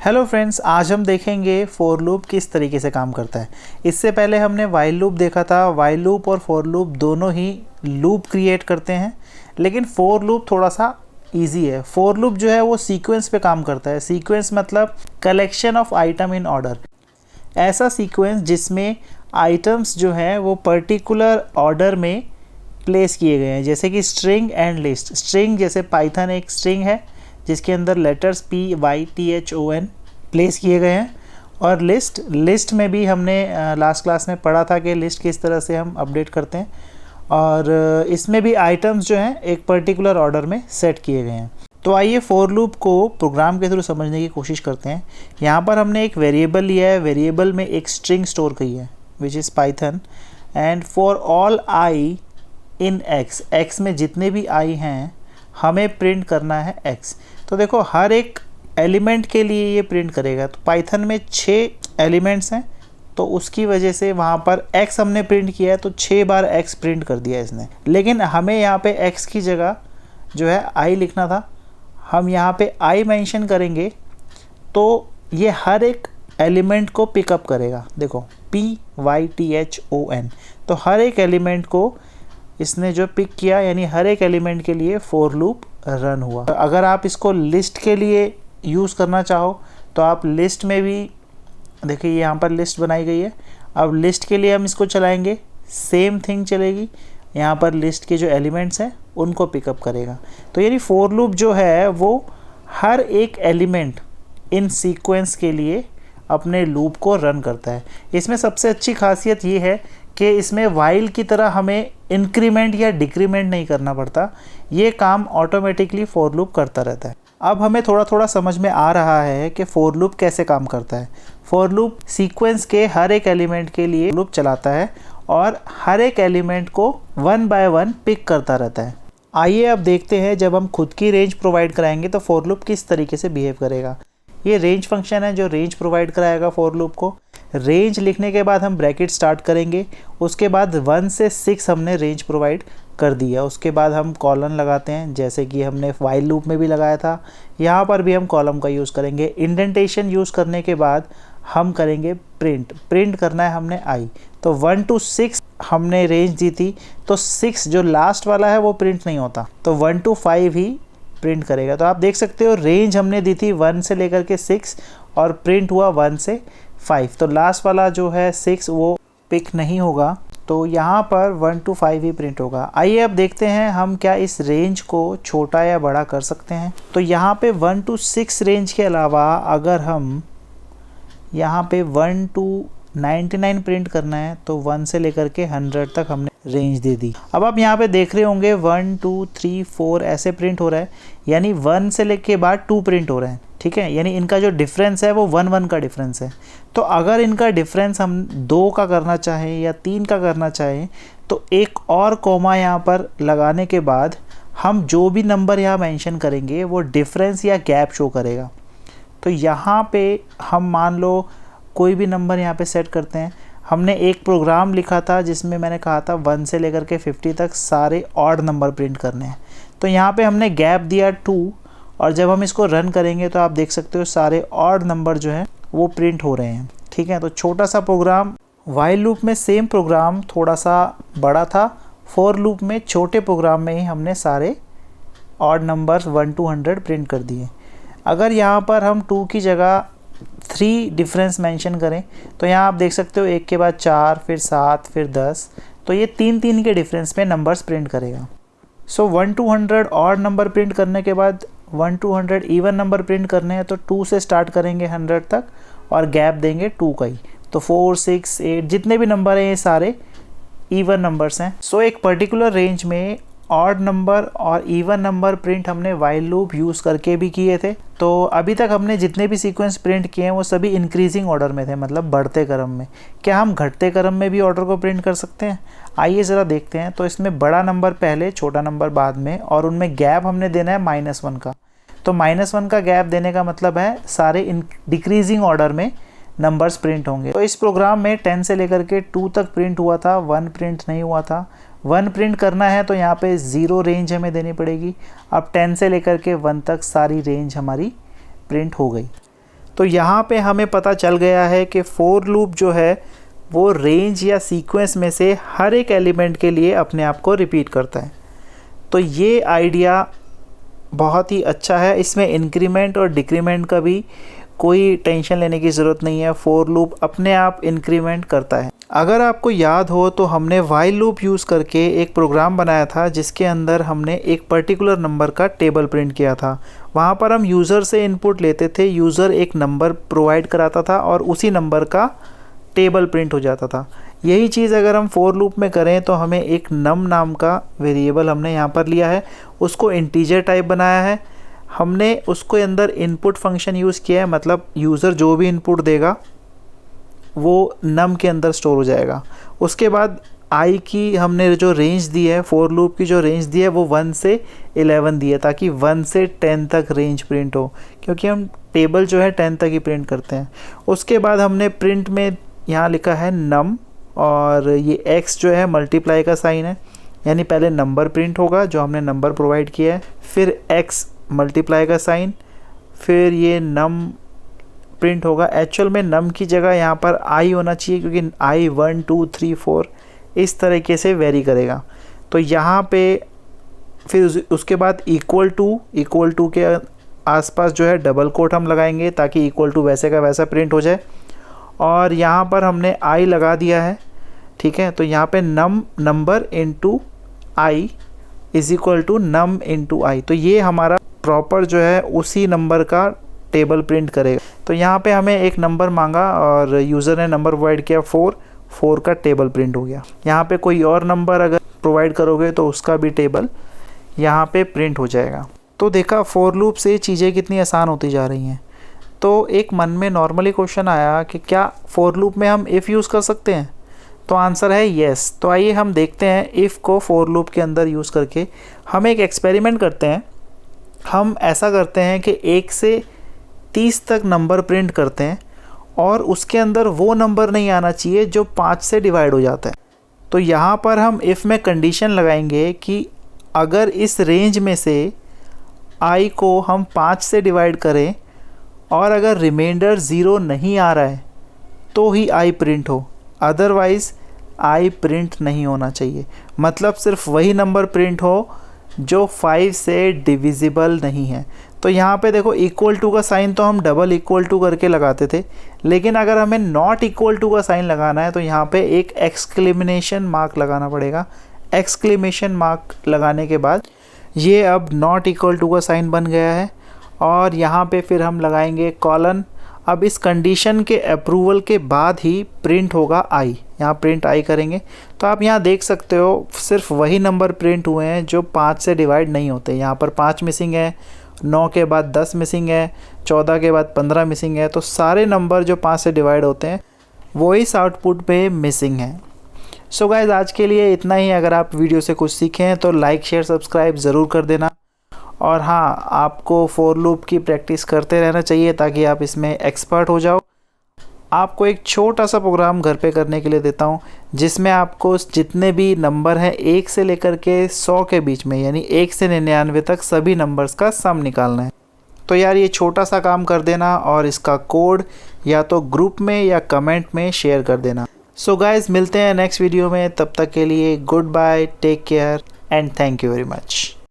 Hello friends, आज हम देखेंगे फॉर लूप किस तरीके से काम करता है। इससे पहले हमने वाइल लूप देखा था। वाइल लूप और फॉर लूप दोनों ही लूप क्रिएट करते हैं, लेकिन फॉर लूप थोड़ा सा इजी है। फॉर लूप जो है वो सीक्वेंस पे काम करता है। सीक्वेंस मतलब collection of item in order. ऐसा सीक्वेंस जिसमें आइटम्स जो हैं वो पर्टिकुलर ऑर्डर में प्लेस किए गए हैं, जैसे कि स्ट्रिंग एंड लिस्ट। स्ट्रिंग जैसे पाइथन एक स्ट्रिंग है जिसके अंदर लेटर्स PYTHON प्लेस किए गए हैं, और लिस्ट में भी हमने लास्ट क्लास में पढ़ा था कि लिस्ट किस तरह से हम अपडेट करते हैं, और इसमें भी आइटम्स जो हैं एक पर्टिकुलर ऑर्डर में सेट किए गए हैं। तो आइए फॉर लूप को प्रोग्राम के थ्रू समझने की कोशिश करते हैं। यहाँ पर हमने एक वेरिएबल लिया है, वेरिएबल में एक स्ट्रिंग स्टोर की है which is Python, and for all I in x में जितने भी आई हैं हमें प्रिंट करना है एक्स। तो देखो हर एक एलिमेंट के लिए ये प्रिंट करेगा। तो पाइथन में 6 एलिमेंट्स हैं, तो उसकी वजह से वहाँ पर x हमने प्रिंट किया है, तो 6 बार x प्रिंट कर दिया इसने। लेकिन हमें यहाँ पे x की जगह जो है i लिखना था। हम यहाँ पे i मेंशन करेंगे तो ये हर एक एलिमेंट को पिकअप करेगा। देखो PYTHON, तो हर एक एलिमेंट को इसने जो पिक किया, यानी हर एक एलिमेंट के लिए फॉर लूप रन हुआ। अगर आप इसको लिस्ट के लिए यूज़ करना चाहो तो आप लिस्ट में भी, देखिए यहाँ पर लिस्ट बनाई गई है। अब लिस्ट के लिए हम इसको चलाएंगे, सेम थिंग चलेगी। यहाँ पर लिस्ट के जो एलिमेंट्स हैं उनको पिकअप करेगा। तो यानी फॉर लूप जो है वो हर एक एलिमेंट इन सीक्वेंस के लिए अपने लूप को रन करता है। इसमें सबसे अच्छी खासियत ये है कि इसमें वाइल की तरह हमें इंक्रीमेंट या डिक्रीमेंट नहीं करना पड़ता। ये काम ऑटोमेटिकली फॉर लूप करता रहता है। अब हमें थोड़ा थोड़ा समझ में आ रहा है कि फॉर लूप कैसे काम करता है। फॉर लूप सीक्वेंस के हर एक एलिमेंट के लिए लूप चलाता है और हर एक एलिमेंट को 1 बाय 1 पिक करता रहता है। आइए अब देखते हैं जब हम खुद की रेंज प्रोवाइड कराएंगे तो फॉर लूप किस तरीके से बिहेव करेगा। ये रेंज फंक्शन है जो रेंज प्रोवाइड कराएगा फॉर लूप को। रेंज लिखने के बाद हम ब्रैकेट स्टार्ट करेंगे, उसके बाद 1 से 6 हमने रेंज प्रोवाइड कर दिया। उसके बाद हम कॉलन लगाते हैं, जैसे कि हमने वाइल लूप में भी लगाया था। यहाँ पर भी हम कॉलम का यूज़ करेंगे। इंडेंटेशन यूज़ करने के बाद हम करेंगे प्रिंट करना है हमने आई। तो 1 to 6 हमने रेंज दी थी, तो 6 जो लास्ट वाला है वो प्रिंट नहीं होता, तो 1 to 5 ही प्रिंट करेगा। तो आप देख सकते हो रेंज हमने दी थी 1 से लेकर के 6 और प्रिंट हुआ 1 से 5। तो लास्ट वाला जो है 6 वो पिक नहीं होगा, तो यहाँ पर 1 to 5 ही प्रिंट होगा। आइए अब देखते हैं हम क्या इस रेंज को छोटा या बड़ा कर सकते हैं। तो यहाँ पे 1 to 6 रेंज के अलावा अगर हम यहाँ पे 1 to 99 प्रिंट करना है तो 1 से लेकर के 100 तक हमने रेंज दे दी। अब आप यहाँ पे देख रहे होंगे 1 2 3 4 ऐसे प्रिंट हो रहा है, यानी 1 से लेके बाद 2 प्रिंट हो रहे हैं। ठीक है, यानी इनका जो डिफरेंस है वो 1 1 का डिफरेंस है। तो अगर इनका डिफरेंस हम 2 का करना चाहें या 3 का करना चाहें तो एक और कॉमा यहाँ पर लगाने के बाद हम जो भी नंबर यहाँ मेंशन करेंगे वो डिफरेंस या गैप शो करेगा। तो यहाँ पे हम मान लो कोई भी नंबर यहाँ पे सेट करते हैं। हमने एक प्रोग्राम लिखा था जिसमें मैंने कहा था 1 से लेकर के 50 तक सारे ऑड नंबर प्रिंट करने हैं। तो यहाँ पे हमने गैप दिया 2, और जब हम इसको रन करेंगे तो आप देख सकते हो सारे ऑड नंबर जो हैं वो प्रिंट हो रहे हैं। ठीक है, तो छोटा सा प्रोग्राम। वाइल लूप में सेम प्रोग्राम थोड़ा सा बड़ा था, फॉर लूप में छोटे प्रोग्राम में ही हमने सारे ऑड नंबर्स 1 to 100 प्रिंट कर दिए। अगर यहाँ पर हम 2 की जगह 3 डिफरेंस मेंशन करें तो यहाँ आप देख सकते हो 1 के बाद 4, फिर 7, फिर 10, तो ये 3 के डिफरेंस में नंबर्स प्रिंट करेगा। सो 1 to 100 ऑड नंबर प्रिंट करने के बाद 1 to 100 इवन नंबर प्रिंट करने हैं, तो 2 से स्टार्ट करेंगे 100 तक और गैप देंगे 2 का ही। तो 4 6 8 जितने भी नंबर हैं ये सारे इवन नंबर्स हैं। सो एक पर्टिकुलर रेंज में ऑड नंबर और इवन नंबर प्रिंट हमने वाइल लूप यूज़ करके भी किए थे। तो अभी तक हमने जितने भी सीक्वेंस प्रिंट किए हैं वो सभी इंक्रीजिंग ऑर्डर में थे, मतलब बढ़ते क्रम में। क्या हम घटते क्रम में भी ऑर्डर को प्रिंट कर सकते हैं? आइए ज़रा देखते हैं। तो इसमें बड़ा नंबर पहले, छोटा नंबर बाद में, और उनमें गैप हमने देना है -1 का। तो -1 का गैप देने का मतलब है सारे डिक्रीजिंग ऑर्डर में नंबर्स प्रिंट होंगे। तो इस प्रोग्राम में 10 से लेकर के 2 तक प्रिंट हुआ था, 1 प्रिंट नहीं हुआ था। 1 प्रिंट करना है तो यहाँ पे 0 रेंज हमें देनी पड़ेगी। अब 10 से लेकर के 1 तक सारी रेंज हमारी प्रिंट हो गई। तो यहाँ पे हमें पता चल गया है कि फोर लूप जो है वो रेंज या सीक्वेंस में से हर एक एलिमेंट के लिए अपने आप को रिपीट करता है। तो ये आइडिया बहुत ही अच्छा है, इसमें इंक्रीमेंट और डिक्रीमेंट का भी कोई टेंशन लेने की ज़रूरत नहीं है। फोर लूप अपने आप इंक्रीमेंट करता है। अगर आपको याद हो तो हमने वाइल लूप यूज़ करके एक प्रोग्राम बनाया था जिसके अंदर हमने एक पर्टिकुलर नंबर का टेबल प्रिंट किया था। वहाँ पर हम यूज़र से इनपुट लेते थे, यूज़र एक नंबर प्रोवाइड कराता था और उसी नंबर का टेबल प्रिंट हो जाता था। यही चीज़ अगर हम फोर लूप में करें तो हमें एक नम नाम का वेरिएबल हमने यहाँ पर लिया है, उसको इंटीजर टाइप बनाया है, हमने उसके अंदर इनपुट फंक्शन यूज़ किया है, मतलब यूज़र जो भी इनपुट देगा वो नम के अंदर स्टोर हो जाएगा। उसके बाद आई की हमने जो रेंज दी है, फोर लूप की जो रेंज दी है वो 1 से 11 दी है, ताकि 1 से 10 तक रेंज प्रिंट हो, क्योंकि हम टेबल जो है 10 तक ही प्रिंट करते हैं। उसके बाद हमने प्रिंट में यहाँ लिखा है नम, और ये x जो है मल्टीप्लाई का साइन है, यानी पहले नंबर प्रिंट होगा जो हमने नंबर प्रोवाइड किया है, फिर x मल्टीप्लाई का साइन, फिर ये नम प्रिंट होगा। एक्चुअल में नम की जगह यहाँ पर i होना चाहिए, क्योंकि i 1 2 3 4 इस तरीके से वेरी करेगा। तो यहाँ पे फिर उसके बाद इक्वल टू के आसपास जो है डबल कोट हम लगाएंगे, ताकि इक्वल टू वैसे का वैसा प्रिंट हो जाए। और यहाँ पर हमने i लगा दिया है, ठीक है। तो यहाँ पे number into i is equal to num into i। तो ये हमारा प्रॉपर जो है उसी नंबर का टेबल प्रिंट करेगा। तो यहाँ पे हमें एक नंबर मांगा और यूज़र ने नंबर प्रोवाइड किया 4 का टेबल प्रिंट हो गया। यहाँ पे कोई और नंबर अगर प्रोवाइड करोगे तो उसका भी टेबल यहाँ पे प्रिंट हो जाएगा। तो देखा फोर लूप से चीज़ें कितनी आसान होती जा रही हैं। तो एक मन में नॉर्मली क्वेश्चन आया कि क्या फोर लूप में हम इफ़ यूज़ कर सकते हैं, तो आंसर है येस। तो आइए हम देखते हैं इफ़ को फोर लूप के अंदर यूज़ करके। हम एक एक्सपेरिमेंट करते हैं। हम ऐसा करते हैं कि 1 से 30 तक नंबर प्रिंट करते हैं और उसके अंदर वो नंबर नहीं आना चाहिए जो 5 से डिवाइड हो जाता है। तो यहाँ पर हम इफ़ में कंडीशन लगाएंगे कि अगर इस रेंज में से i को हम 5 से डिवाइड करें और अगर रिमाइंडर 0 नहीं आ रहा है तो ही i प्रिंट हो, अदरवाइज़ i प्रिंट नहीं होना चाहिए। मतलब सिर्फ वही नंबर प्रिंट हो जो 5 से डिविजिबल नहीं है। तो यहाँ पे देखो इक्वल टू का साइन तो हम डबल इक्वल टू करके लगाते थे, लेकिन अगर हमें नॉट इक्वल टू का साइन लगाना है तो यहाँ पे एक एक्सक्लेमेशन मार्क लगाना पड़ेगा। एक्सक्लेमेशन मार्क लगाने के बाद ये अब नॉट इक्वल टू का साइन बन गया है और यहाँ पे फिर हम लगाएंगे कॉलन। अब इस कंडीशन के अप्रूवल के बाद ही प्रिंट होगा i, यहाँ प्रिंट i करेंगे। तो आप यहाँ देख सकते हो सिर्फ वही नंबर प्रिंट हुए हैं जो 5 से डिवाइड नहीं होते। यहाँ पर 5 मिसिंग है, 9 के बाद 10 मिसिंग है, 14 के बाद 15 मिसिंग है। तो सारे नंबर जो 5 से डिवाइड होते हैं वो इस आउटपुट पे मिसिंग है। सो गाइस आज के लिए इतना ही। अगर आप वीडियो से कुछ सीखें तो लाइक शेयर सब्सक्राइब ज़रूर कर देना। और हाँ, आपको फोर लूप की प्रैक्टिस करते रहना चाहिए ताकि आप इसमें एक्सपर्ट हो जाओ। आपको एक छोटा सा प्रोग्राम घर पे करने के लिए देता हूँ, जिसमें आपको जितने भी नंबर हैं 1 से लेकर के 100 के बीच में, यानी 1 से 99 तक सभी नंबर्स का सम निकालना है। तो यार ये छोटा सा काम कर देना और इसका कोड या तो ग्रुप में या कमेंट में शेयर कर देना। सो गाइज मिलते हैं नेक्स्ट वीडियो में, तब तक के लिए goodbye, take care and thank you very much.